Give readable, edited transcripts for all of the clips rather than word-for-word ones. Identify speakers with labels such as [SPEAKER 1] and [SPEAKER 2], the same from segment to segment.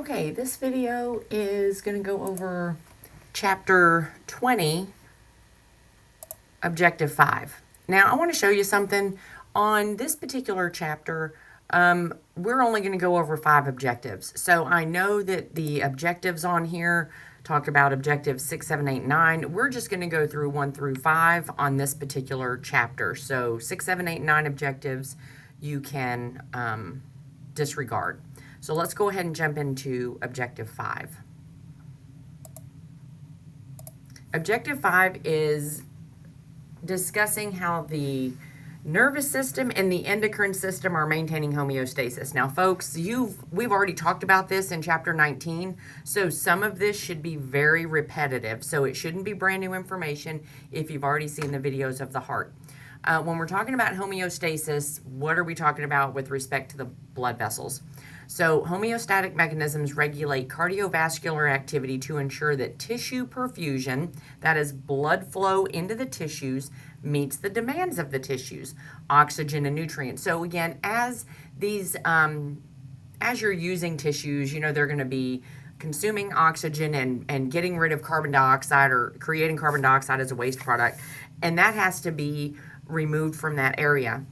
[SPEAKER 1] Okay, this video is going to go over chapter 20, objective 5. Now, I want to show you something. On this particular chapter, we're only going to go over 5 objectives. So I know that the objectives on here talk about objectives 6, 7, 8, 9. We're just going to go through 1 through 5 on this particular chapter. So 6, 7, 8, 9 objectives you can disregard. So let's go ahead and jump into objective 5. Objective 5 is discussing how the nervous system and the endocrine system are maintaining homeostasis. Now, folks, we've already talked about this in chapter 19, so some of this should be very repetitive. So it shouldn't be brand new information if you've already seen the videos of the heart. When we're talking about homeostasis, what are we talking about with respect to the blood vessels? So homeostatic mechanisms regulate cardiovascular activity to ensure that tissue perfusion, that is blood flow into the tissues, meets the demands of the tissues, oxygen and nutrients. So again, as you're using tissues, they're going to be consuming oxygen and getting rid of carbon dioxide or creating carbon dioxide as a waste product, and that has to be removed from that area.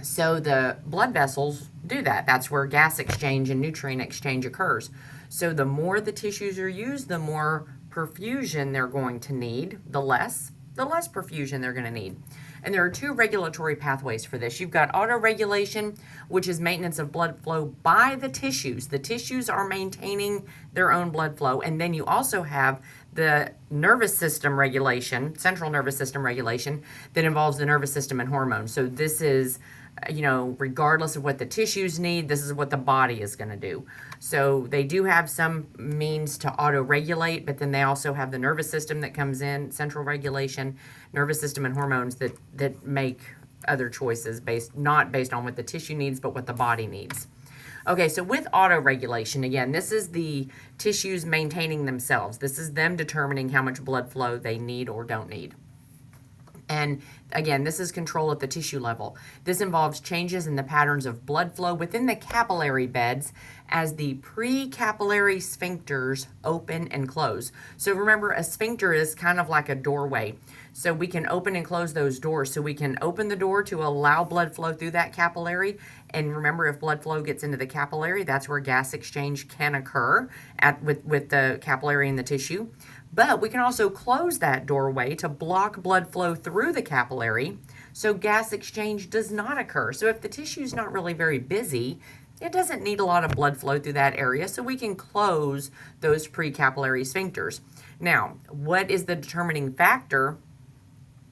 [SPEAKER 1] So the blood vessels do that. That's where gas exchange and nutrient exchange occurs. So the more the tissues are used, the more perfusion they're going to need, the less perfusion they're going to need. And there are 2 regulatory pathways for this. You've got autoregulation, which is maintenance of blood flow by the tissues. The tissues are maintaining their own blood flow. And then you also have the nervous system regulation, central nervous system regulation, that involves the nervous system and hormones. So this is, regardless of what the tissues need, this is what the body is going to do. So they do have some means to auto-regulate, but then they also have the nervous system that comes in, central regulation, nervous system and hormones that make other choices not based on what the tissue needs, but what the body needs. Okay, so with auto-regulation, again, this is the tissues maintaining themselves. This is them determining how much blood flow they need or don't need. And again, this is control at the tissue level. This involves changes in the patterns of blood flow within the capillary beds as the precapillary sphincters open and close. So remember, a sphincter is kind of like a doorway. So we can open and close those doors. So we can open the door to allow blood flow through that capillary. And remember, if blood flow gets into the capillary, that's where gas exchange can occur with the capillary and the tissue. But we can also close that doorway to block blood flow through the capillary so gas exchange does not occur. So if the tissue is not really very busy, it doesn't need a lot of blood flow through that area, so we can close those precapillary sphincters. Now, what is the determining factor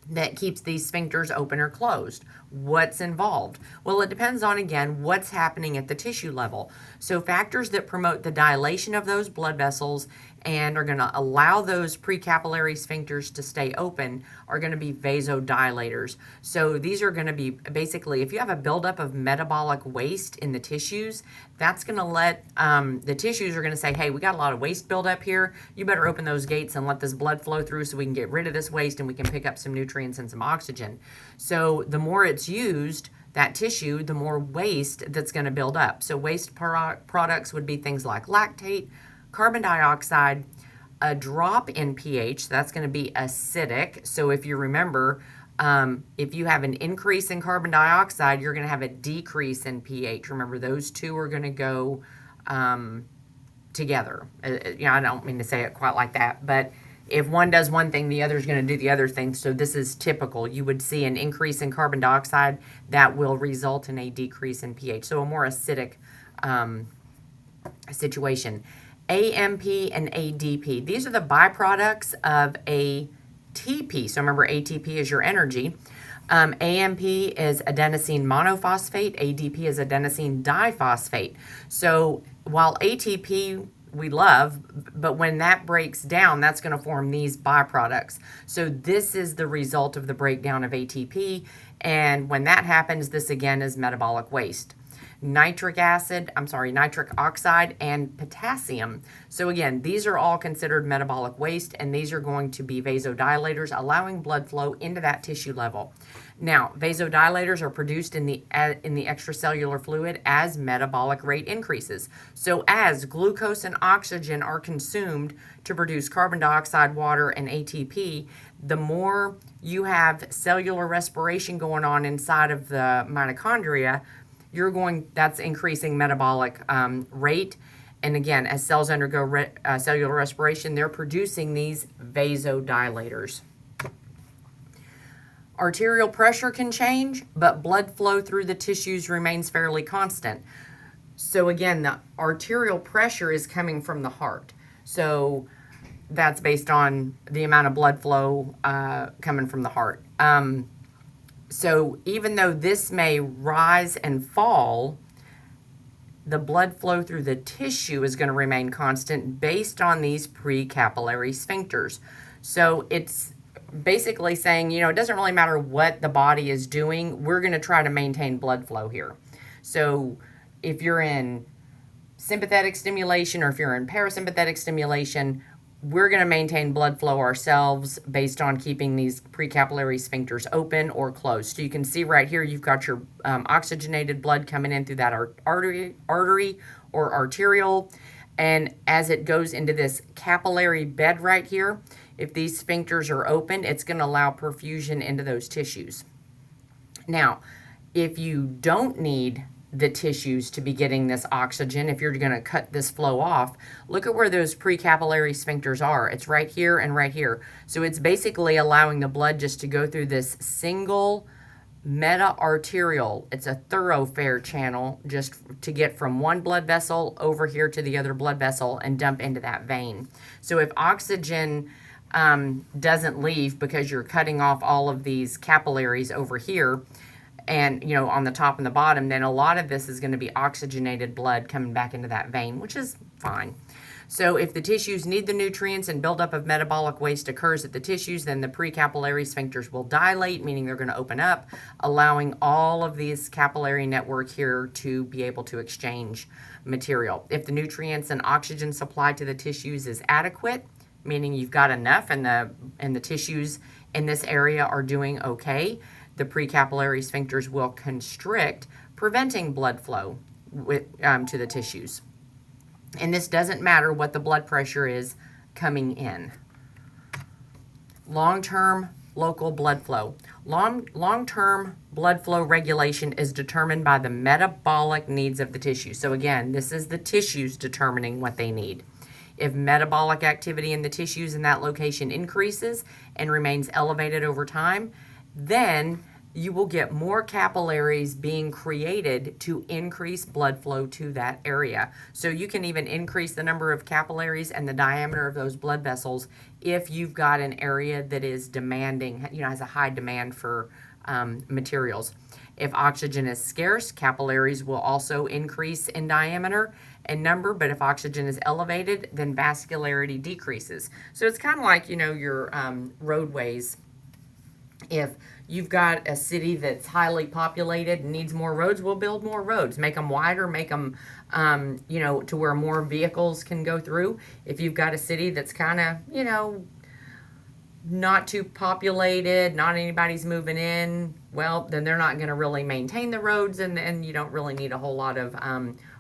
[SPEAKER 1] that keeps these sphincters open or closed? What's involved? Well, it depends on, again, what's happening at the tissue level. So factors that promote the dilation of those blood vessels and are going to allow those precapillary sphincters to stay open are going to be vasodilators. So these are going to be basically, if you have a buildup of metabolic waste in the tissues, that's going to let the tissues are going to say, hey, we got a lot of waste buildup here. You better open those gates and let this blood flow through so we can get rid of this waste and we can pick up some nutrients and some oxygen. So the more it's used, that tissue, the more waste that's going to build up. So waste products would be things like lactate, carbon dioxide, a drop in pH, that's going to be acidic. So if you remember, if you have an increase in carbon dioxide, you're going to have a decrease in pH. Remember, those 2 are going to go together. I don't mean to say it quite like that, but if one does one thing, the other is going to do the other thing. So this is typical. You would see an increase in carbon dioxide that will result in a decrease in pH. So a more acidic situation. AMP and ADP. These are the byproducts of ATP. So remember, ATP is your energy. AMP is adenosine monophosphate. ADP is adenosine diphosphate. So while ATP we love, but when that breaks down, that's going to form these byproducts. So this is the result of the breakdown of ATP. And when that happens, this again is metabolic waste. Nitric oxide, and potassium. So again, these are all considered metabolic waste, and these are going to be vasodilators, allowing blood flow into that tissue level. Now, vasodilators are produced in the extracellular fluid as metabolic rate increases. So as glucose and oxygen are consumed to produce carbon dioxide, water, and ATP, the more you have cellular respiration going on inside of the mitochondria, that's increasing metabolic rate. And again, as cells undergo cellular respiration, they're producing these vasodilators. Arterial pressure can change, but blood flow through the tissues remains fairly constant. So again, the arterial pressure is coming from the heart. So that's based on the amount of blood flow coming from the heart. So even though this may rise and fall, the blood flow through the tissue is going to remain constant based on these precapillary sphincters. So it's basically saying, it doesn't really matter what the body is doing, we're going to try to maintain blood flow here. So if you're in sympathetic stimulation or if you're in parasympathetic stimulation, we're going to maintain blood flow ourselves based on keeping these precapillary sphincters open or closed. So you can see right here, you've got your oxygenated blood coming in through that artery or arterial. And as it goes into this capillary bed right here, if these sphincters are open, it's going to allow perfusion into those tissues. Now, if you don't need the tissues to be getting this oxygen, if you're going to cut this flow off, look at where those precapillary sphincters are. It's right here and right here. So it's basically allowing the blood just to go through this single meta-arterial. It's a thoroughfare channel just to get from one blood vessel over here to the other blood vessel and dump into that vein. So if oxygen doesn't leave because you're cutting off all of these capillaries over here, and on the top and the bottom, then a lot of this is going to be oxygenated blood coming back into that vein, which is fine. So if the tissues need the nutrients and buildup of metabolic waste occurs at the tissues, then the precapillary sphincters will dilate, meaning they're going to open up, allowing all of these capillary network here to be able to exchange material. If the nutrients and oxygen supply to the tissues is adequate, meaning you've got enough and the tissues in this area are doing okay, the precapillary sphincters will constrict, preventing blood flow to the tissues. And this doesn't matter what the blood pressure is coming in. Long-term local blood flow. Long-term blood flow regulation is determined by the metabolic needs of the tissue. So again, this is the tissues determining what they need. If metabolic activity in the tissues in that location increases and remains elevated over time, then you will get more capillaries being created to increase blood flow to that area. So you can even increase the number of capillaries and the diameter of those blood vessels if you've got an area that is demanding, has a high demand for materials. If oxygen is scarce, capillaries will also increase in diameter and number, but if oxygen is elevated, then vascularity decreases. So it's kind of like, your roadways. If you've got a city that's highly populated and needs more roads, we'll build more roads, make them wider, make them, to where more vehicles can go through. If you've got a city that's kind of, not too populated, not anybody's moving in, well, then they're not going to really maintain the roads, and you don't really need a whole lot of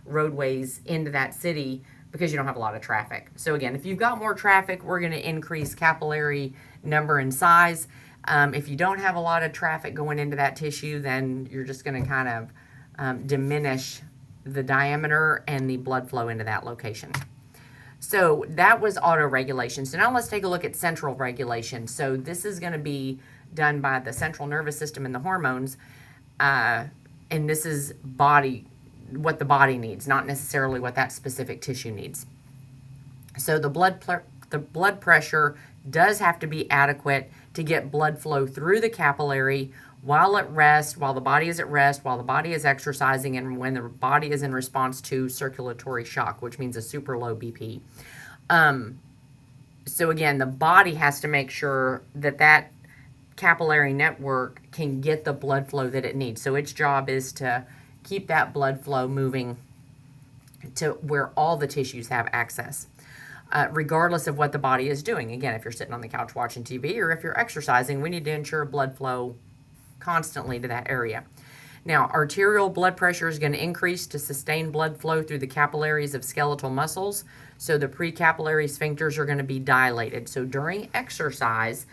[SPEAKER 1] roadways into that city because you don't have a lot of traffic. So again, if you've got more traffic, we're going to increase capillary number and size. If you don't have a lot of traffic going into that tissue, then you're just going to kind of diminish the diameter and the blood flow into that location. So that was autoregulation. So now let's take a look at central regulation. So this is going to be done by the central nervous system and the hormones. And this is what the body needs, not necessarily what that specific tissue needs. So the blood pressure does have to be adequate to get blood flow through the capillary while at rest, while the body is at rest, while the body is exercising, and when the body is in response to circulatory shock, which means a super low BP. So again, the body has to make sure that capillary network can get the blood flow that it needs. So its job is to keep that blood flow moving to where all the tissues have access. Regardless of what the body is doing. Again, if you're sitting on the couch watching TV or if you're exercising, we need to ensure blood flow constantly to that area. Now, arterial blood pressure is going to increase to sustain blood flow through the capillaries of skeletal muscles. So the precapillary sphincters are going to be dilated. So during exercise,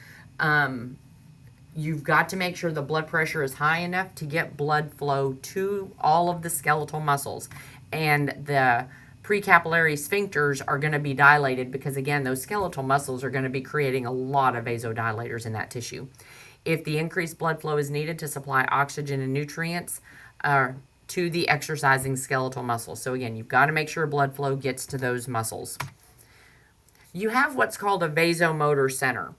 [SPEAKER 1] you've got to make sure the blood pressure is high enough to get blood flow to all of the skeletal muscles. And the precapillary sphincters are going to be dilated because, again, those skeletal muscles are going to be creating a lot of vasodilators in that tissue. If the increased blood flow is needed to supply oxygen and nutrients to the exercising skeletal muscles. So again, you've got to make sure blood flow gets to those muscles. You have what's called a vasomotor center.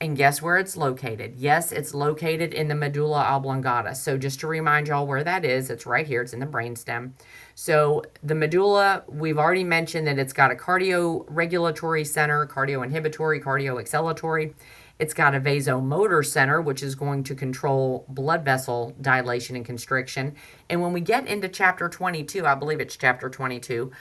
[SPEAKER 1] And guess where it's located? Yes, it's located in the medulla oblongata. So just to remind y'all where that is, it's right here. It's in the brainstem. So the medulla, we've already mentioned that it's got a cardioregulatory center, cardioinhibitory, cardioacceleratory. It's got a vasomotor center, which is going to control blood vessel dilation and constriction. And when we get into chapter 22, I believe it's chapter 22,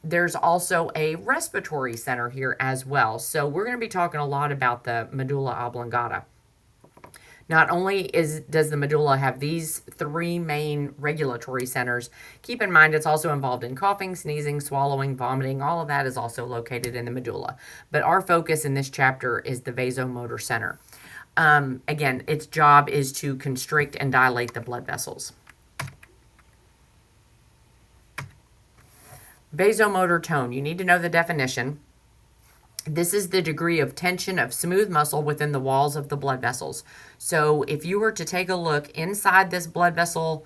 [SPEAKER 1] there's also a respiratory center here as well. So we're going to be talking a lot about the medulla oblongata. Not only does the medulla have these three main regulatory centers, keep in mind it's also involved in coughing, sneezing, swallowing, vomiting. All of that is also located in the medulla. But our focus in this chapter is the vasomotor center. Again, its job is to constrict and dilate the blood vessels. Vasomotor tone. You need to know the definition. This is the degree of tension of smooth muscle within the walls of the blood vessels. So if you were to take a look inside this blood vessel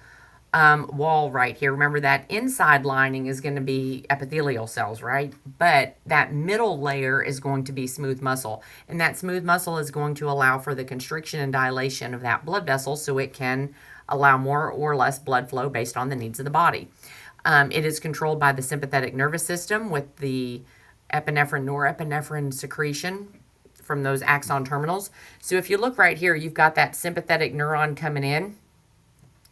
[SPEAKER 1] wall right here, remember that inside lining is going to be epithelial cells, right? But that middle layer is going to be smooth muscle. And that smooth muscle is going to allow for the constriction and dilation of that blood vessel so it can allow more or less blood flow based on the needs of the body. It is controlled by the sympathetic nervous system with the epinephrine, norepinephrine secretion from those axon terminals. So if you look right here, you've got that sympathetic neuron coming in.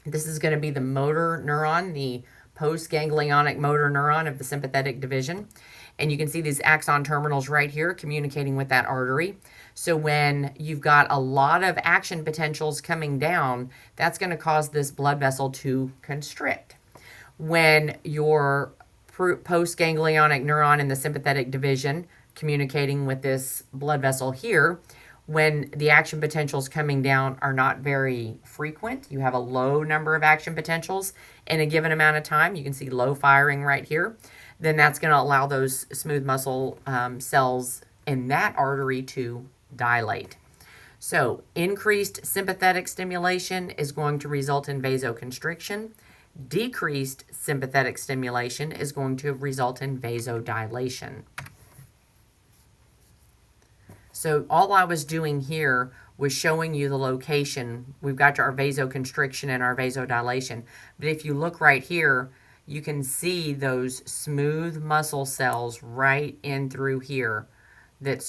[SPEAKER 1] This is going to be the motor neuron, the postganglionic motor neuron of the sympathetic division. And you can see these axon terminals right here communicating with that artery. So when you've got a lot of action potentials coming down, that's going to cause this blood vessel to constrict. When your postganglionic neuron in the sympathetic division communicating with this blood vessel here, when the action potentials coming down are not very frequent, you have a low number of action potentials in a given amount of time, you can see low firing right here, then that's going to allow those smooth muscle cells in that artery to dilate. So increased sympathetic stimulation is going to result in vasoconstriction. Decreased sympathetic stimulation is going to result in vasodilation. So all I was doing here was showing you the location. We've got our vasoconstriction and our vasodilation. But if you look right here, you can see those smooth muscle cells right in through here that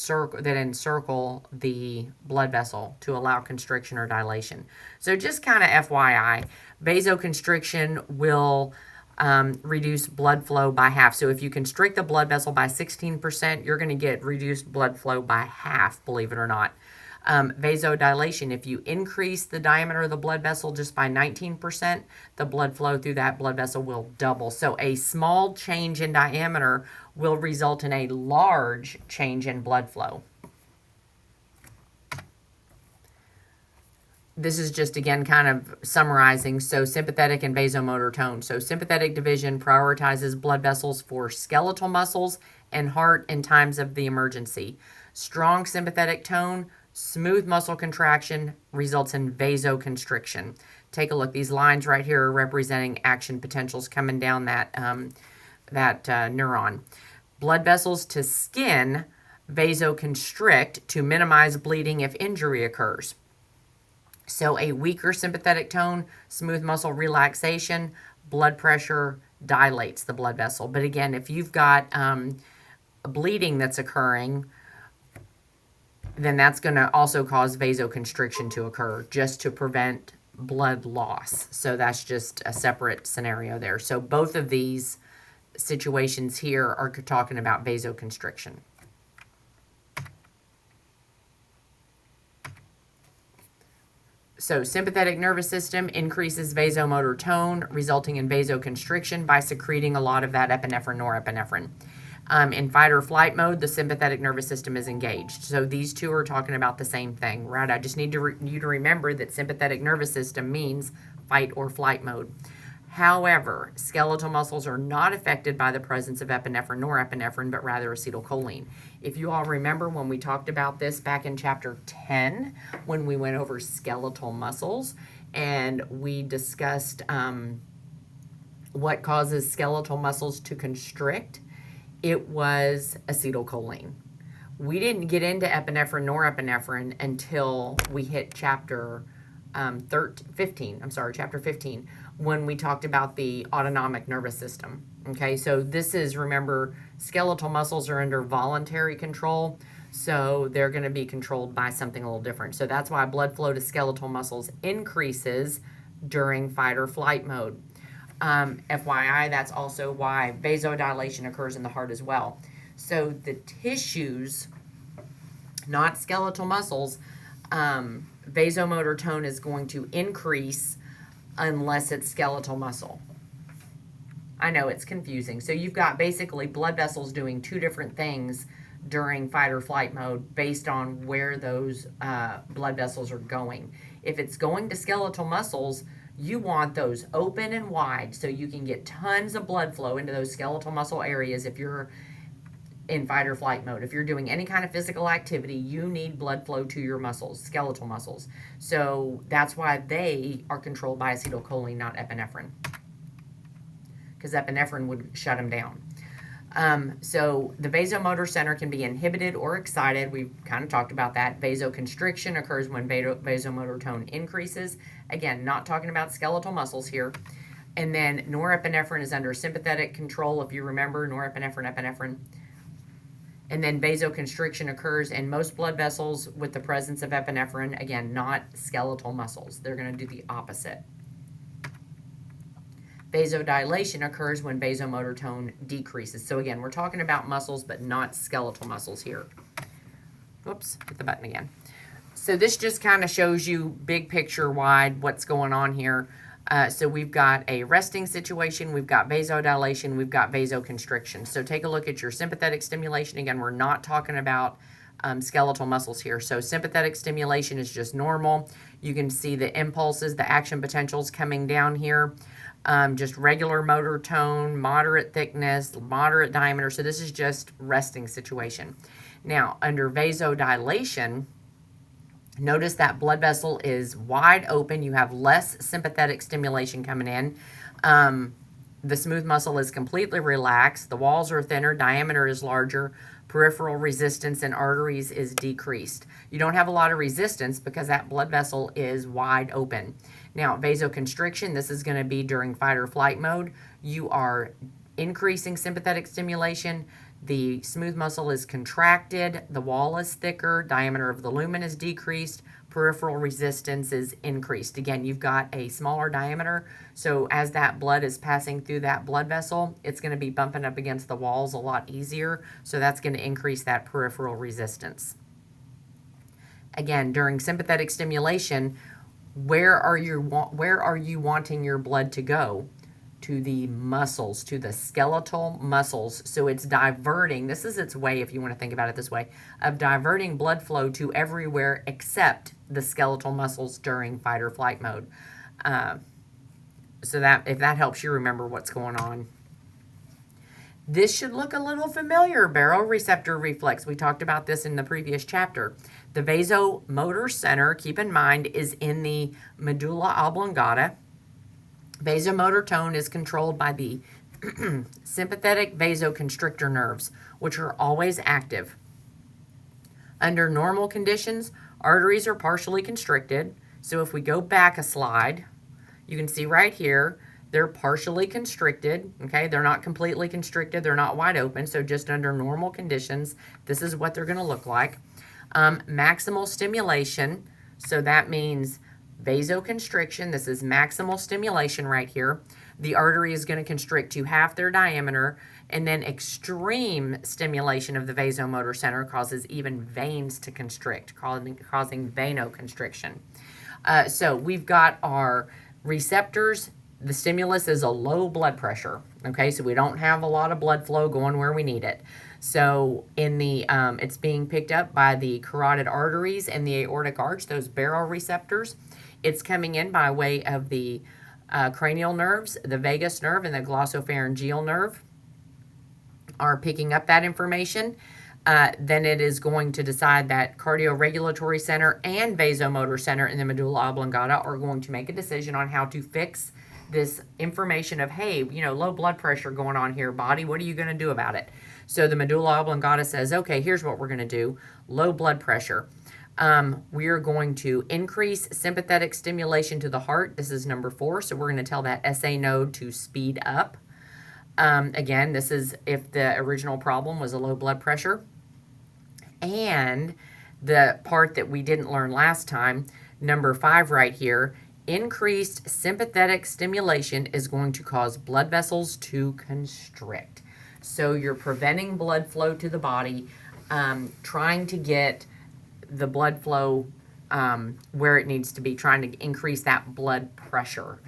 [SPEAKER 1] encircle the blood vessel to allow constriction or dilation. So just kind of FYI, vasoconstriction will reduce blood flow by half. So if you constrict the blood vessel by 16%, you're going to get reduced blood flow by half, believe it or not. Vasodilation, if you increase the diameter of the blood vessel just by 19%, the blood flow through that blood vessel will double. So a small change in diameter will result in a large change in blood flow. This is just, again, kind of summarizing. So sympathetic and vasomotor tone. So sympathetic division prioritizes blood vessels for skeletal muscles and heart in times of the emergency. Strong sympathetic tone, smooth muscle contraction results in vasoconstriction. Take a look. These lines right here are representing action potentials coming down that neuron. Blood vessels to skin vasoconstrict to minimize bleeding if injury occurs. So a weaker sympathetic tone, smooth muscle relaxation, blood pressure dilates the blood vessel. But again, if you've got bleeding that's occurring, then that's going to also cause vasoconstriction to occur just to prevent blood loss. So that's just a separate scenario there. So both of these situations here are talking about vasoconstriction. So sympathetic nervous system increases vasomotor tone, resulting in vasoconstriction by secreting a lot of that epinephrine, norepinephrine. In fight or flight mode, the sympathetic nervous system is engaged. So these two are talking about the same thing, right? I just need you to remember that sympathetic nervous system means fight or flight mode. However, skeletal muscles are not affected by the presence of epinephrine, norepinephrine, but rather acetylcholine. If you all remember when we talked about this back in chapter 10, when we went over skeletal muscles, and we discussed what causes skeletal muscles to constrict, it was acetylcholine. We didn't get into epinephrine, norepinephrine until we hit chapter 15, chapter 15, when we talked about the autonomic nervous system. Okay, so this is, remember, skeletal muscles are under voluntary control, so they're going to be controlled by something a little different. So that's why blood flow to skeletal muscles increases during fight or flight mode. FYI, that's also why vasodilation occurs in the heart as well. So the tissues, not skeletal muscles, vasomotor tone is going to increase unless it's skeletal muscle. I know it's confusing. So you've got basically blood vessels doing two different things during fight or flight mode based on where those blood vessels are going. If it's going to skeletal muscles, you want those open and wide so you can get tons of blood flow into those skeletal muscle areas if you're in fight or flight mode. If you're doing any kind of physical activity, you need blood flow to your muscles, skeletal muscles. So that's why they are controlled by acetylcholine, not epinephrine, because epinephrine would shut them down. So the vasomotor center can be inhibited or excited. We've kind of talked about that. Vasoconstriction occurs when vasomotor tone increases. Again, not talking about skeletal muscles here. And then norepinephrine is under sympathetic control, if you remember, norepinephrine, epinephrine. And then vasoconstriction occurs in most blood vessels with the presence of epinephrine. Again, not skeletal muscles. They're going to do the opposite. Vasodilation occurs when vasomotor tone decreases. So again, we're talking about muscles, but not skeletal muscles here. Whoops, hit the button again. So this just kind of shows you big picture wide what's going on here. So we've got a resting situation, we've got vasodilation, we've got vasoconstriction. So take a look at your sympathetic stimulation. Again, we're not talking about skeletal muscles here. So sympathetic stimulation is just normal. You can see the impulses, the action potentials coming down here. Just regular motor tone, moderate thickness, moderate diameter. So this is just resting situation. Now, under vasodilation, notice that blood vessel is wide open. You have less sympathetic stimulation coming in. The smooth muscle is completely relaxed. The walls are thinner. Diameter is larger. Peripheral resistance in arteries is decreased. You don't have a lot of resistance because that blood vessel is wide open. Now, vasoconstriction, this is going to be during fight or flight mode. You are increasing sympathetic stimulation. The smooth muscle is contracted, the wall is thicker, diameter of the lumen is decreased, peripheral resistance is increased. Again, you've got a smaller diameter, so as that blood is passing through that blood vessel, it's going to be bumping up against the walls a lot easier, so that's going to increase that peripheral resistance. Again, during sympathetic stimulation, where are you wanting your blood to go? To the muscles, to the skeletal muscles. So it's diverting, this is its way, if you want to think about it this way, of diverting blood flow to everywhere except the skeletal muscles during fight or flight mode. So that, if that helps you remember what's going on. This should look a little familiar, baroreceptor reflex. We talked about this in the previous chapter. The vasomotor center, keep in mind, is in the medulla oblongata. Vasomotor tone is controlled by the sympathetic vasoconstrictor nerves, which are always active. Under normal conditions, arteries are partially constricted. So if we go back a slide, you can see right here, they're partially constricted, okay? They're not completely constricted, they're not wide open, so just under normal conditions, this is what they're gonna look like. Maximal stimulation, so that means vasoconstriction, this is maximal stimulation right here. The artery is going to constrict to half their diameter, and then extreme stimulation of the vasomotor center causes even veins to constrict, causing venoconstriction. So we've got our receptors. The stimulus is a low blood pressure. Okay, so we don't have a lot of blood flow going where we need it. So in the it's being picked up by the carotid arteries and the aortic arch, those baroreceptors. It's coming in by way of the cranial nerves, the vagus nerve, and the glossopharyngeal nerve are picking up that information. Then it is going to decide that cardioregulatory center and vasomotor center in the medulla oblongata are going to make a decision on how to fix this information of, hey, low blood pressure going on here, body. What are you going to do about it? So the medulla oblongata says, okay, here's what we're going to do. Low blood pressure. We are going to increase sympathetic stimulation to the heart. This is number 4. So we're going to tell that SA node to speed up. Again, this is if the original problem was a low blood pressure. And the part that we didn't learn last time, number 5 right here, increased sympathetic stimulation is going to cause blood vessels to constrict. So you're preventing blood flow to the body, trying to get the blood flow where it needs to be, trying to increase that blood pressure.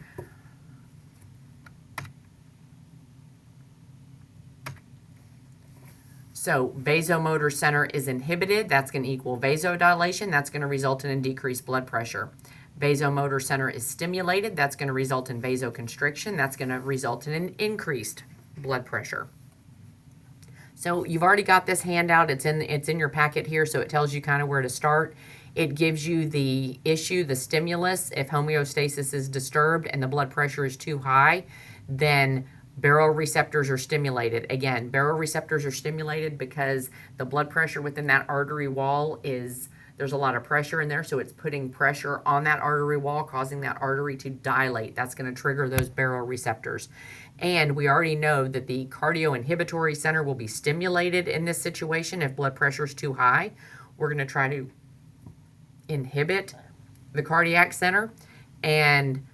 [SPEAKER 1] So vasomotor center is inhibited. That's going to equal vasodilation. That's going to result in a decreased blood pressure. Vasomotor center is stimulated. That's going to result in vasoconstriction. That's going to result in an increased blood pressure. So you've already got this handout. It's in your packet here, so it tells you kind of where to start. It gives you the issue, the stimulus. If homeostasis is disturbed and the blood pressure is too high, then baroreceptors are stimulated. Again, baroreceptors are stimulated because the blood pressure within that artery wall there's a lot of pressure in there, so it's putting pressure on that artery wall, causing that artery to dilate. That's going to trigger those baroreceptors. And we already know that the cardioinhibitory center will be stimulated in this situation if blood pressure is too high. We're going to try to inhibit the cardiac center and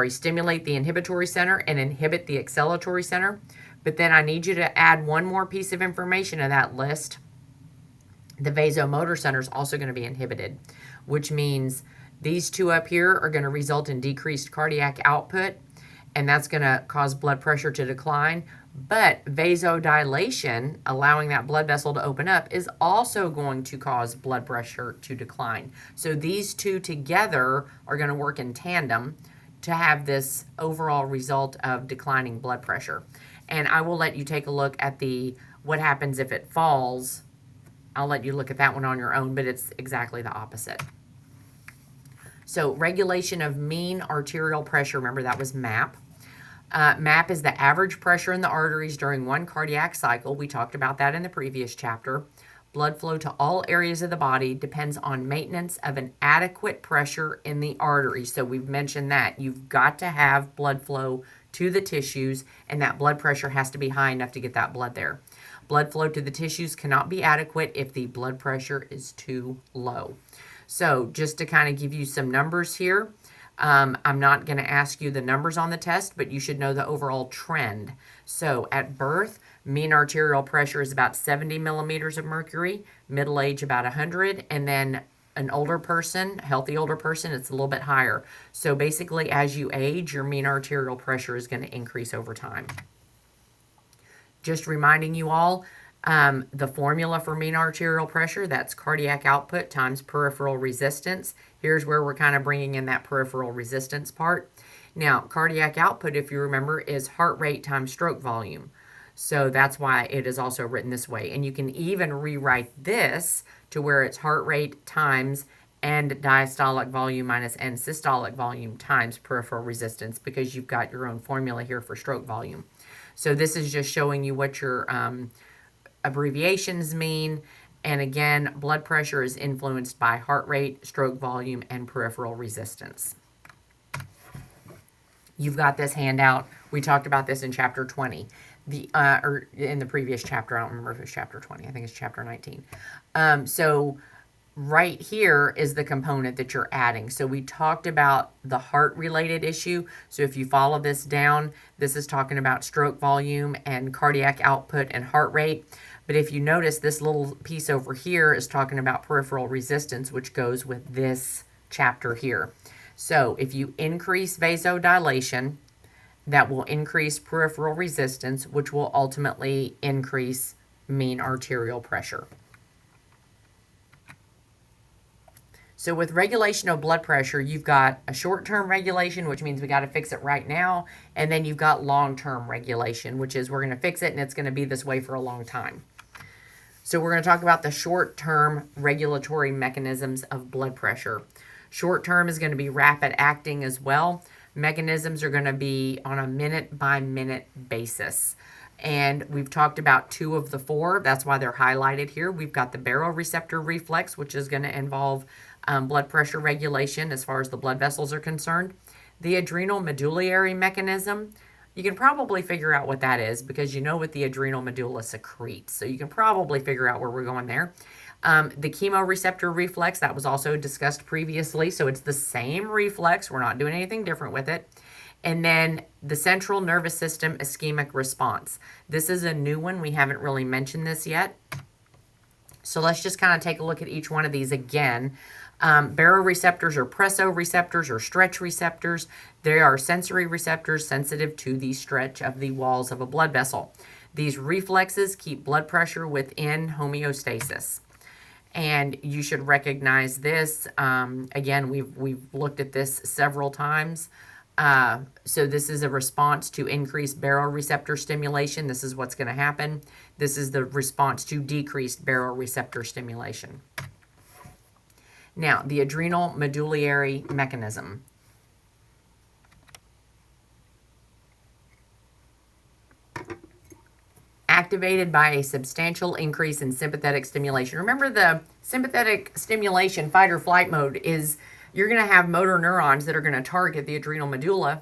[SPEAKER 1] stimulate the inhibitory center and inhibit the acceleratory center. But then I need you to add one more piece of information to that list. The vasomotor center is also going to be inhibited, which means these two up here are going to result in decreased cardiac output, and that's going to cause blood pressure to decline. But vasodilation, allowing that blood vessel to open up, is also going to cause blood pressure to decline. So these two together are going to work in tandem to have this overall result of declining blood pressure. And I will let you take a look at what happens if it falls. I'll let you look at that one on your own, but it's exactly the opposite. So regulation of mean arterial pressure, remember that was MAP. MAP is the average pressure in the arteries during one cardiac cycle. We talked about that in the previous chapter. Blood flow to all areas of the body depends on maintenance of an adequate pressure in the arteries. So we've mentioned that. You've got to have blood flow to the tissues, and that blood pressure has to be high enough to get that blood there. Blood flow to the tissues cannot be adequate if the blood pressure is too low. So just to kind of give you some numbers here, I'm not going to ask you the numbers on the test, but you should know the overall trend. So at birth, mean arterial pressure is about 70 millimeters of mercury, middle age about 100, and then an older person, healthy older person, it's a little bit higher. So basically, as you age, your mean arterial pressure is going to increase over time. Just reminding you all, the formula for mean arterial pressure, that's cardiac output times peripheral resistance. Here's where we're kind of bringing in that peripheral resistance part. Now, cardiac output, if you remember, is heart rate times stroke volume. So that's why it is also written this way. And you can even rewrite this to where it's heart rate times end diastolic volume minus end systolic volume times peripheral resistance, because you've got your own formula here for stroke volume. So this is just showing you what your abbreviations mean. And again, blood pressure is influenced by heart rate, stroke volume, and peripheral resistance. You've got this handout. We talked about this in chapter 20. Or in the previous chapter. I don't remember if it was chapter 20. I think it's chapter 19. So right here is the component that you're adding. So we talked about the heart-related issue. So if you follow this down, this is talking about stroke volume and cardiac output and heart rate. But if you notice, this little piece over here is talking about peripheral resistance, which goes with this chapter here. So if you increase vasodilation, that will increase peripheral resistance, which will ultimately increase mean arterial pressure. So with regulation of blood pressure, you've got a short-term regulation, which means we got to fix it right now. And then you've got long-term regulation, which is we're going to fix it and it's going to be this way for a long time. So we're going to talk about the short-term regulatory mechanisms of blood pressure. Short-term is going to be rapid acting as well. Mechanisms are going to be on a minute-by-minute basis. And we've talked about 2 of the 4. That's why they're highlighted here. We've got the baroreceptor reflex, which is going to involve blood pressure regulation as far as the blood vessels are concerned. The adrenal medullary mechanism, you can probably figure out what that is because you know what the adrenal medulla secretes. So you can probably figure out where we're going there. The chemoreceptor reflex, that was also discussed previously. So it's the same reflex. We're not doing anything different with it. And then the central nervous system ischemic response. This is a new one. We haven't really mentioned this yet. So let's just kind of take a look at each one of these again. Baroreceptors or pressoreceptors or stretch receptors. They are sensory receptors sensitive to the stretch of the walls of a blood vessel. These reflexes keep blood pressure within homeostasis. And you should recognize this. Again, we've looked at this several times. So this is a response to increased baroreceptor stimulation. This is what's going to happen. This is the response to decreased baroreceptor stimulation. Now, the adrenal medullary mechanism. Activated by a substantial increase in sympathetic stimulation. Remember, the sympathetic stimulation, fight or flight mode, is you're going to have motor neurons that are going to target the adrenal medulla.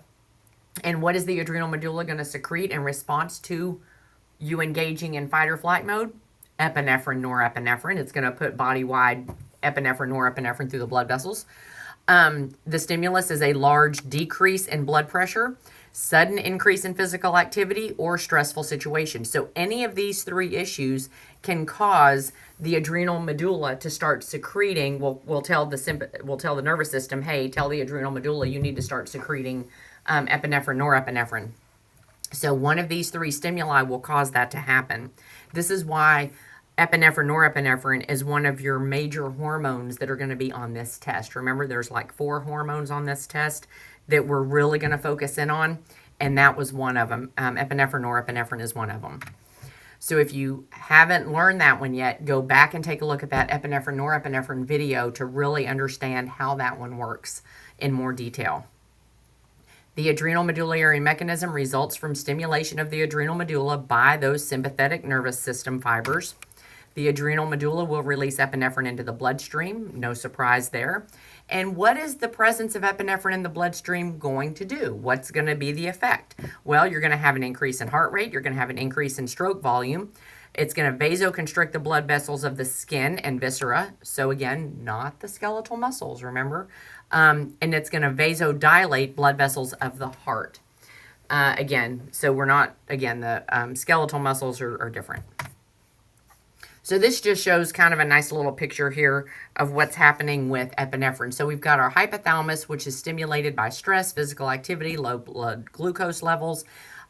[SPEAKER 1] And what is the adrenal medulla going to secrete in response to you engaging in fight or flight mode? Epinephrine, norepinephrine. It's going to put body-wide epinephrine, norepinephrine through the blood vessels. The stimulus is a large decrease in blood pressure, sudden increase in physical activity, or stressful situation. So any of these 3 issues can cause the adrenal medulla to start secreting. We'll tell the nervous system, hey, tell the adrenal medulla you need to start secreting epinephrine, norepinephrine. So one of these 3 stimuli will cause that to happen. This is why epinephrine, norepinephrine is one of your major hormones that are going to be on this test. Remember, there's like 4 hormones on this test that we're really going to focus in on, and that was one of them. Epinephrine, norepinephrine is one of them. So if you haven't learned that one yet, go back and take a look at that epinephrine, norepinephrine video to really understand how that one works in more detail. The adrenal medullary mechanism results from stimulation of the adrenal medulla by those sympathetic nervous system fibers. The adrenal medulla will release epinephrine into the bloodstream. No surprise there. And what is the presence of epinephrine in the bloodstream going to do? What's going to be the effect? Well, you're going to have an increase in heart rate. You're going to have an increase in stroke volume. It's going to vasoconstrict the blood vessels of the skin and viscera. So again, not the skeletal muscles, remember? And it's going to vasodilate blood vessels of the heart. So we're not, the skeletal muscles are different. So this just shows kind of a nice little picture here of what's happening with epinephrine. So we've got our hypothalamus, which is stimulated by stress, physical activity, low blood glucose levels.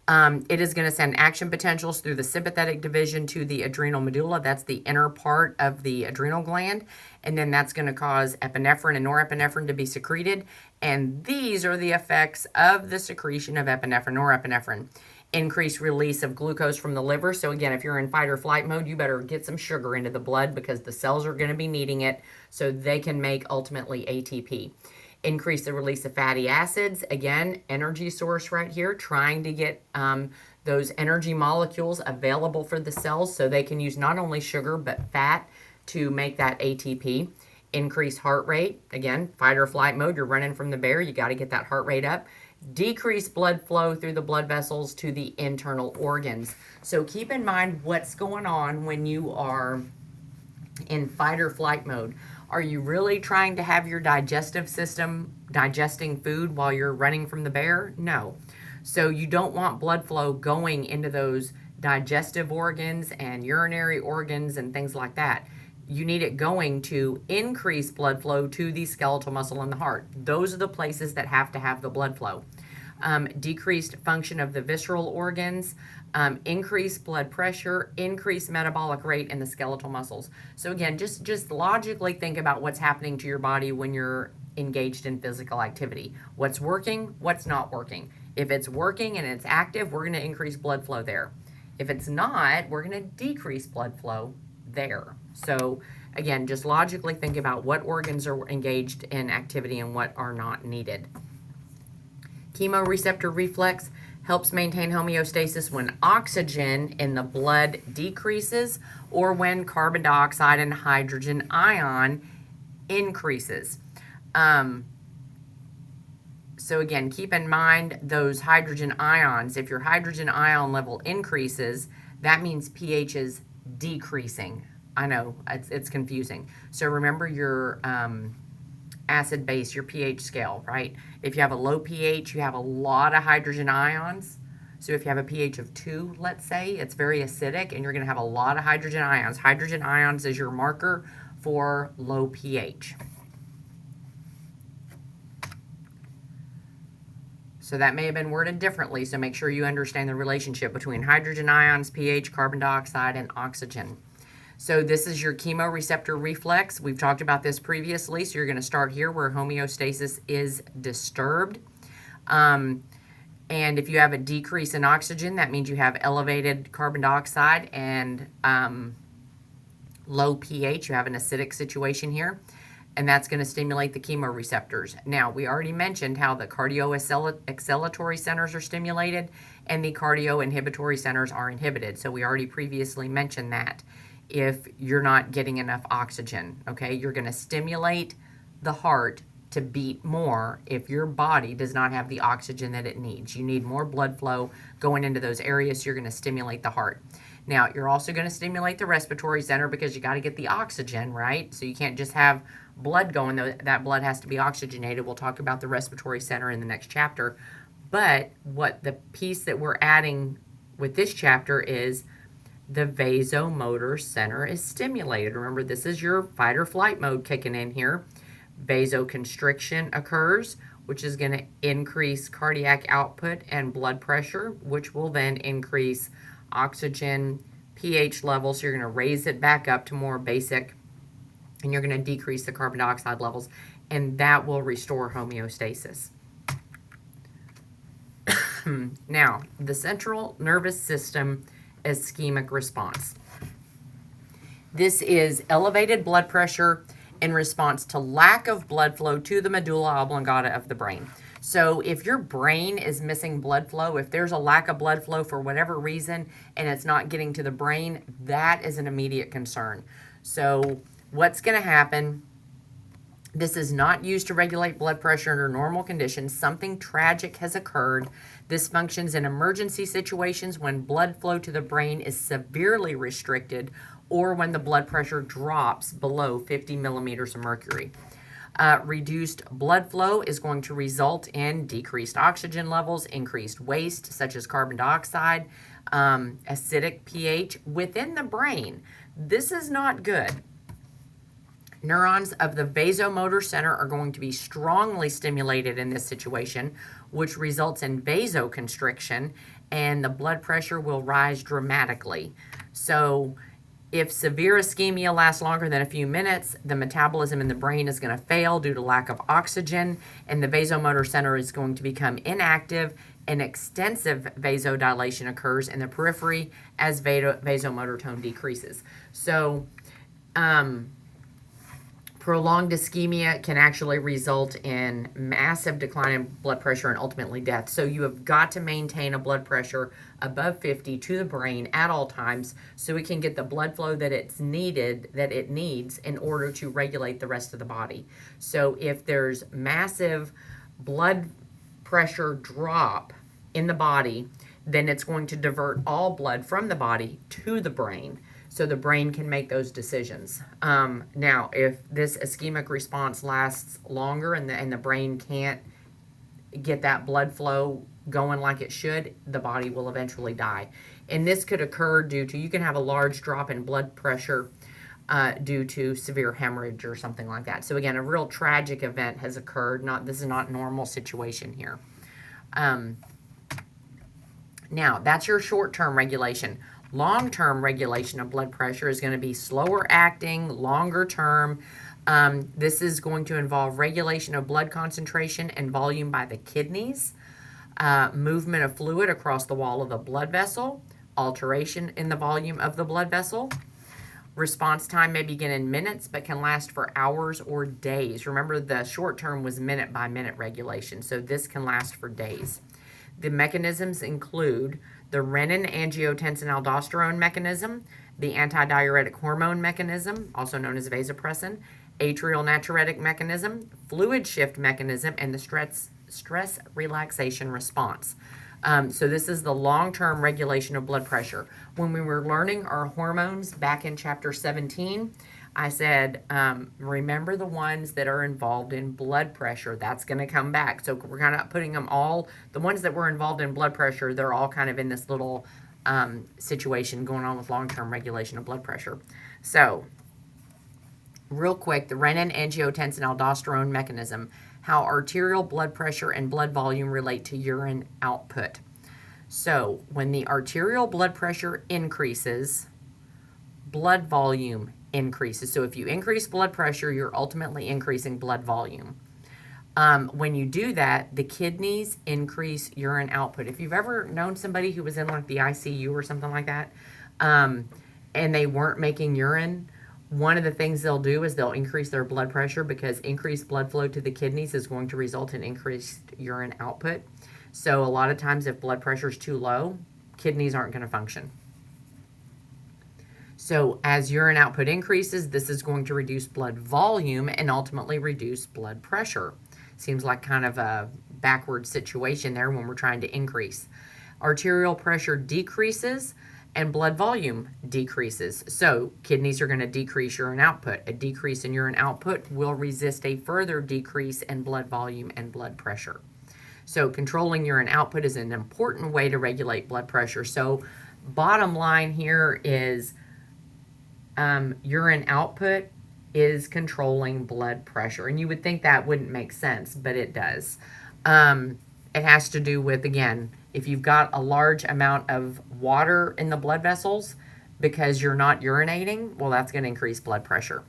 [SPEAKER 1] It is going to send action potentials through the sympathetic division to the adrenal medulla. That's the inner part of the adrenal gland. And then that's going to cause epinephrine and norepinephrine to be secreted. And these are the effects of the secretion of epinephrine, norepinephrine. Increased release of glucose from the liver. So again, if you're in fight or flight mode, you better get some sugar into the blood because the cells are going to be needing it so they can make ultimately ATP. Increase the release of fatty acids. Again, energy source right here, trying to get those energy molecules available for the cells so they can use not only sugar but fat to make that ATP. Increase heart rate. Again, fight or flight mode, you're running from the bear, you got to get that heart rate up. Decrease blood flow through the blood vessels to the internal organs. So keep in mind what's going on when you are in fight or flight mode. Are you really trying to have your digestive system digesting food while you're running from the bear? No. So you don't want blood flow going into those digestive organs and urinary organs and things like that. you need it going to increase blood flow to the skeletal muscle and the heart. Those are the places that have to have the blood flow. Decreased function of the visceral organs, increased blood pressure, increased metabolic rate in the skeletal muscles. So again, just logically think about what's happening to your body when you're engaged in physical activity. What's working, what's not working. If it's working and it's active, we're going to increase blood flow there. If it's not, we're going to decrease blood flow there. So again, just logically think about what organs are engaged in activity and what are not needed. Chemoreceptor reflex helps maintain homeostasis when oxygen in the blood decreases or when carbon dioxide and hydrogen ion increases. So again, keep in mind those hydrogen ions. If your hydrogen ion level increases, that means pH is decreasing. I know, it's confusing. So remember your acid base, your pH scale, right? If you have a low pH, you have a lot of hydrogen ions. So if you have a pH of 2, let's say, it's very acidic and you're going to have a lot of hydrogen ions. Hydrogen ions is your marker for low pH. So that may have been worded differently, so make sure you understand the relationship between hydrogen ions, pH, carbon dioxide, and oxygen. So this is your chemoreceptor reflex. We've talked about this previously, so you're going to start here where homeostasis is disturbed. And if you have a decrease in oxygen, that means you have elevated carbon dioxide and low pH. You have an acidic situation here, and that's going to stimulate the chemoreceptors. Now, we already mentioned how the cardio-excitatory centers are stimulated and the cardio-inhibitory centers are inhibited. So we already previously mentioned that. If you're not getting enough oxygen, okay, you're going to stimulate the heart to beat more if your body does not have the oxygen that it needs. You need more blood flow going into those areas, so you're going to stimulate the heart. Now, you're also going to stimulate the respiratory center because you got to get the oxygen, right? So you can't just have blood going, that blood has to be oxygenated. We'll talk about the respiratory center in the next chapter. But what the piece that we're adding with this chapter is the vasomotor center is stimulated. Remember, this is your fight or flight mode kicking in here. Vasoconstriction occurs, which is going to increase cardiac output and blood pressure, which will then increase oxygen pH levels. So you're going to raise it back up to more basic, and you're going to decrease the carbon dioxide levels, and that will restore homeostasis. Now, the central nervous system ischemic response. This is elevated blood pressure in response to lack of blood flow to the medulla oblongata of the brain. So if your brain is missing blood flow, if there's a lack of blood flow for whatever reason and it's not getting to the brain, that is an immediate concern. So what's going to happen? This is not used to regulate blood pressure under normal conditions. Something tragic has occurred. This functions in emergency situations when blood flow to the brain is severely restricted or when the blood pressure drops below 50 millimeters of mercury. Reduced blood flow is going to result in decreased oxygen levels, increased waste such as carbon dioxide, acidic pH within the brain. This is not good. Neurons of the vasomotor center are going to be strongly stimulated in this situation, which results in vasoconstriction, and the blood pressure will rise dramatically. So if severe ischemia lasts longer than a few minutes, the metabolism in the brain is going to fail due to lack of oxygen, and the vasomotor center is going to become inactive, and extensive vasodilation occurs in the periphery as vasomotor tone decreases. So, prolonged ischemia can actually result in massive decline in blood pressure and ultimately death. So you have got to maintain a blood pressure above 50 to the brain at all times so it can get the blood flow that it needs in order to regulate the rest of the body. So if there's massive blood pressure drop in the body, then it's going to divert all blood from the body to the brain, so the brain can make those decisions. Now, if this ischemic response lasts longer and the brain can't get that blood flow going like it should, the body will eventually die. And this could occur due to, you can have a large drop in blood pressure due to severe hemorrhage or something like that. So again, a real tragic event has occurred. This is not normal situation here. Now, that's your short-term regulation. Long-term regulation of blood pressure is going to be slower acting, longer term. This is going to involve regulation of blood concentration and volume by the kidneys, movement of fluid across the wall of the blood vessel, alteration in the volume of the blood vessel. Response time may begin in minutes but can last for hours or days. Remember, the short term was minute by minute regulation, so this can last for days. The mechanisms include the renin-angiotensin-aldosterone mechanism, the antidiuretic hormone mechanism, also known as vasopressin, atrial natriuretic mechanism, fluid shift mechanism, and the stress relaxation response. So this is the long-term regulation of blood pressure. When we were learning our hormones back in chapter 17, I said, remember the ones that are involved in blood pressure. That's going to come back. So we're kind of putting them all, the ones that were involved in blood pressure, they're all kind of in this little situation going on with long-term regulation of blood pressure. So real quick, the renin-angiotensin-aldosterone mechanism, how arterial blood pressure and blood volume relate to urine output. So when the arterial blood pressure increases, blood volume increases. So if you increase blood pressure, you're ultimately increasing blood volume. When you do that, the kidneys increase urine output. If you've ever known somebody who was in like the ICU or something like that, and they weren't making urine, one of the things they'll do is they'll increase their blood pressure, because increased blood flow to the kidneys is going to result in increased urine output. So a lot of times if blood pressure is too low, kidneys aren't going to function. So as urine output increases, this is going to reduce blood volume and ultimately reduce blood pressure. Seems like kind of a backward situation there when we're trying to increase. Arterial pressure decreases and blood volume decreases. So kidneys are going to decrease urine output. A decrease in urine output will resist a further decrease in blood volume and blood pressure. So controlling urine output is an important way to regulate blood pressure. So bottom line here is urine output is controlling blood pressure. And you would think that wouldn't make sense, but it does. It has to do with, again, if you've got a large amount of water in the blood vessels because you're not urinating, well, that's going to increase blood pressure.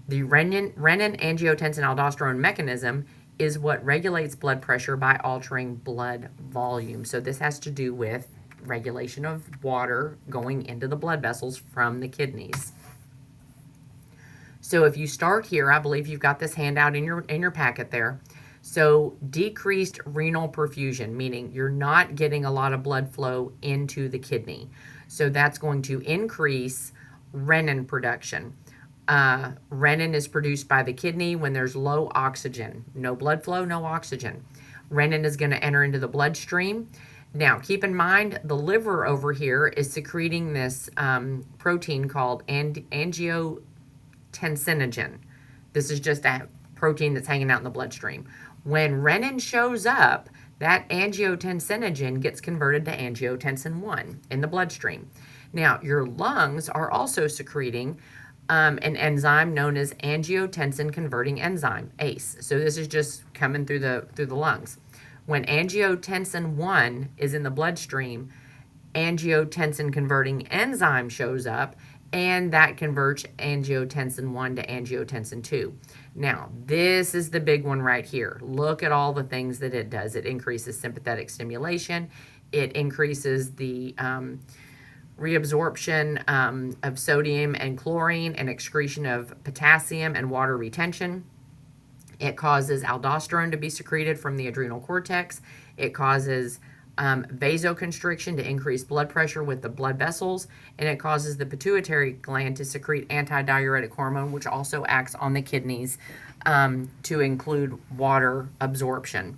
[SPEAKER 1] The renin-angiotensin-aldosterone mechanism is what regulates blood pressure by altering blood volume. So this has to do with regulation of water going into the blood vessels from the kidneys. So if you start here, I believe you've got this handout in your packet there. So decreased renal perfusion, meaning you're not getting a lot of blood flow into the kidney. So that's going to increase renin production. Renin is produced by the kidney when there's low oxygen. No blood flow, no oxygen. Renin is going to enter into the bloodstream. Now, keep in mind, the liver over here is secreting this protein called angiotensinogen. This is just a protein that's hanging out in the bloodstream. When renin shows up, that angiotensinogen gets converted to angiotensin 1 in the bloodstream. Now, your lungs are also secreting an enzyme known as angiotensin converting enzyme, ACE. So this is just coming through the lungs. When angiotensin 1 is in the bloodstream, angiotensin converting enzyme shows up, and that converts angiotensin 1 to angiotensin 2. Now, this is the big one right here. Look at all the things that it does. It increases sympathetic stimulation. It increases the reabsorption of sodium and chlorine and excretion of potassium and water retention. It causes aldosterone to be secreted from the adrenal cortex. It causes vasoconstriction to increase blood pressure with the blood vessels, and it causes the pituitary gland to secrete antidiuretic hormone, which also acts on the kidneys to include water absorption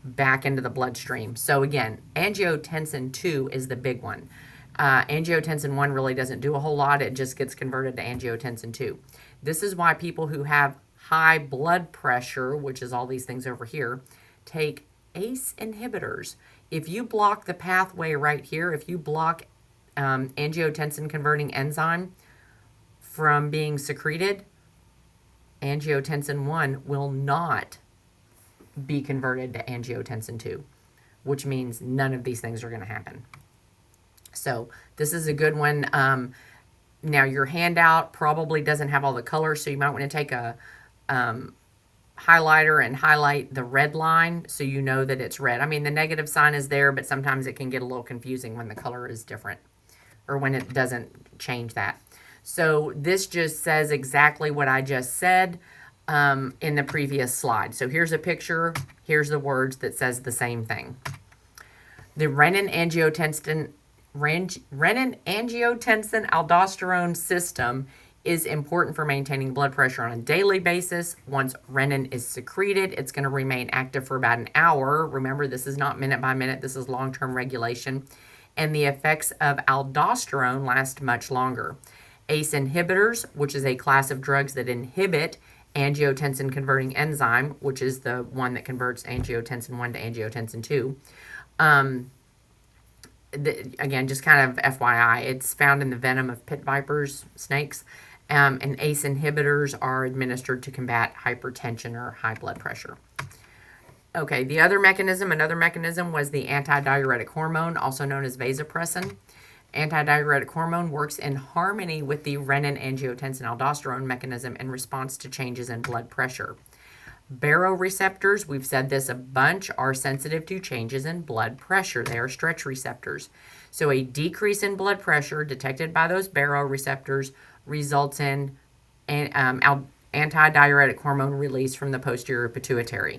[SPEAKER 1] back into the bloodstream. So again, angiotensin 2 is the big one. Angiotensin 1 really doesn't do a whole lot. It just gets converted to angiotensin 2. This is why people who have high blood pressure, which is all these things over here, take ACE inhibitors. If you block the pathway right here, if you block angiotensin converting enzyme, from being secreted, angiotensin 1 will not be converted to angiotensin 2, which means none of these things are going to happen. So this is a good one. Now your handout probably doesn't have all the colors, so you might want to take a highlighter and highlight the red line so you know that it's red. I mean, the negative sign is there, but sometimes it can get a little confusing when the color is different or when it doesn't change that. So this just says exactly what I just said in the previous slide. So here's a picture. Here's the words that says the same thing. The renin-angiotensin aldosterone system is important for maintaining blood pressure on a daily basis. Once renin is secreted, it's going to remain active for about an hour. Remember, this is not minute by minute. This is long-term regulation. And the effects of aldosterone last much longer. ACE inhibitors, which is a class of drugs that inhibit angiotensin converting enzyme, which is the one that converts angiotensin 1 to angiotensin 2. Again, just kind of FYI, it's found in the venom of pit vipers, snakes, and ACE inhibitors are administered to combat hypertension or high blood pressure. Okay, another mechanism was the antidiuretic hormone, also known as vasopressin. Antidiuretic hormone works in harmony with the renin-angiotensin-aldosterone mechanism in response to changes in blood pressure. Baroreceptors, we've said this a bunch, are sensitive to changes in blood pressure. They are stretch receptors. So a decrease in blood pressure detected by those baroreceptors results in antidiuretic hormone release from the posterior pituitary.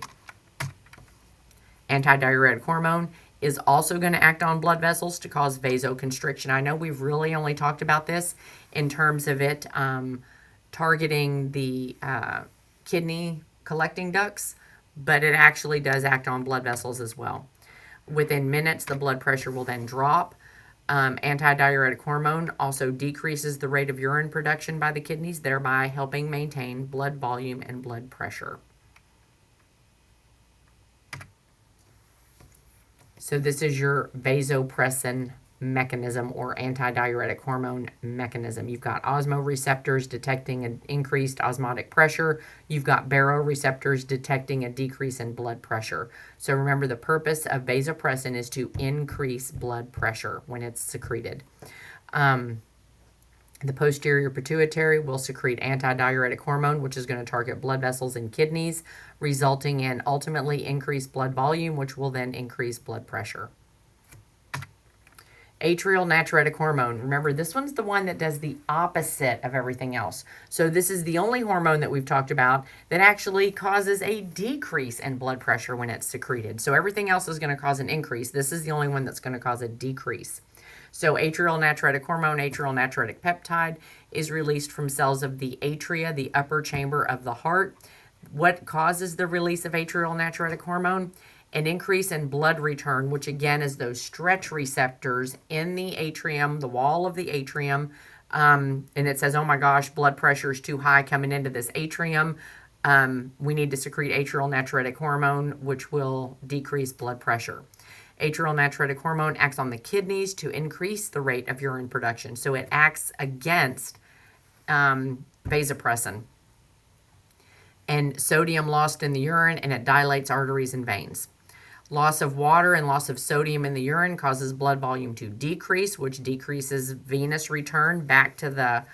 [SPEAKER 1] Antidiuretic hormone is also going to act on blood vessels to cause vasoconstriction. I know we've really only talked about this in terms of it targeting the kidney collecting ducts, but it actually does act on blood vessels as well. Within minutes, the blood pressure will then drop. Antidiuretic hormone also decreases the rate of urine production by the kidneys, thereby helping maintain blood volume and blood pressure. So this is your vasopressin mechanism or antidiuretic hormone mechanism. You've got osmoreceptors detecting an increased osmotic pressure. You've got baroreceptors detecting a decrease in blood pressure. So remember, the purpose of vasopressin is to increase blood pressure when it's secreted. The posterior pituitary will secrete antidiuretic hormone, which is going to target blood vessels and kidneys, resulting in ultimately increased blood volume, which will then increase blood pressure. Atrial natriuretic hormone. Remember, this one's the one that does the opposite of everything else. So this is the only hormone that we've talked about that actually causes a decrease in blood pressure when it's secreted. So everything else is going to cause an increase. This is the only one that's going to cause a decrease. So atrial natriuretic hormone, atrial natriuretic peptide, is released from cells of the atria, the upper chamber of the heart. What causes the release of atrial natriuretic hormone? An increase in blood return, which again is those stretch receptors in the atrium, the wall of the atrium. And it says, oh my gosh, blood pressure is too high coming into this atrium. We need to secrete atrial natriuretic hormone, which will decrease blood pressure. Atrial natriuretic hormone acts on the kidneys to increase the rate of urine production. So it acts against vasopressin and sodium lost in the urine, and it dilates arteries and veins. Loss of water and loss of sodium in the urine causes blood volume to decrease, which decreases venous return back to the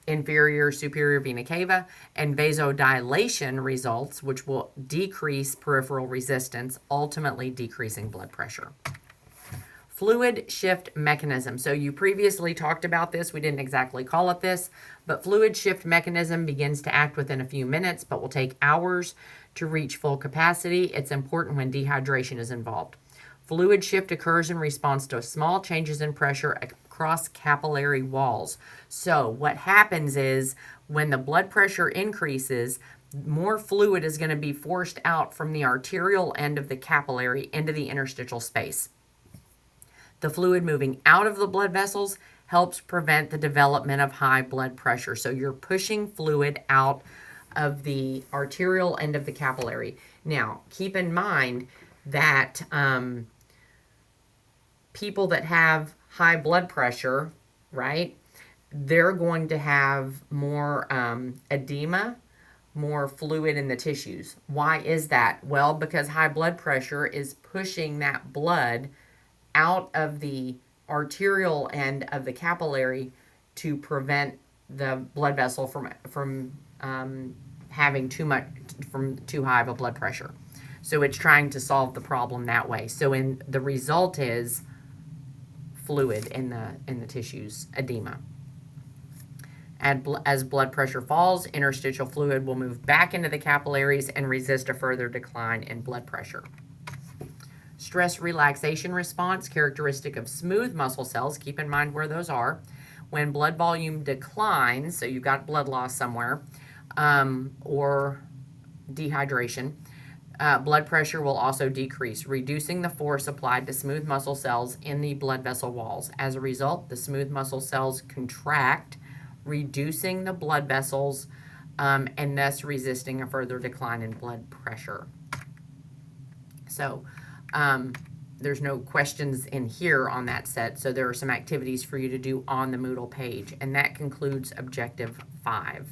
[SPEAKER 1] inferior superior vena cava, and vasodilation results, which will decrease peripheral resistance, ultimately decreasing blood pressure. Fluid shift mechanism. So you previously talked about this. We didn't exactly call it this, but fluid shift mechanism begins to act within a few minutes, but will take hours to reach full capacity. It's important when dehydration is involved. Fluid shift occurs in response to small changes in pressure across capillary walls. So what happens is when the blood pressure increases, more fluid is going to be forced out from the arterial end of the capillary into the interstitial space. The fluid moving out of the blood vessels helps prevent the development of high blood pressure. So you're pushing fluid out of the arterial end of the capillary. Now, keep in mind that people that have high blood pressure, right, they're going to have more edema, more fluid in the tissues. Why is that? Well, because high blood pressure is pushing that blood out of the arterial end of the capillary to prevent the blood vessel from having too high of a blood pressure. So it's trying to solve the problem that way. So the result is fluid in the tissues, edema. As blood pressure falls, interstitial fluid will move back into the capillaries and resist a further decline in blood pressure. Stress relaxation response, characteristic of smooth muscle cells. Keep in mind where those are. When blood volume declines, so you've got blood loss somewhere, or dehydration, blood pressure will also decrease, reducing the force applied to smooth muscle cells in the blood vessel walls. As a result, the smooth muscle cells contract, reducing the blood vessels, and thus resisting a further decline in blood pressure. So there's no questions in here on that set, so there are some activities for you to do on the Moodle page, and that concludes Objective 5.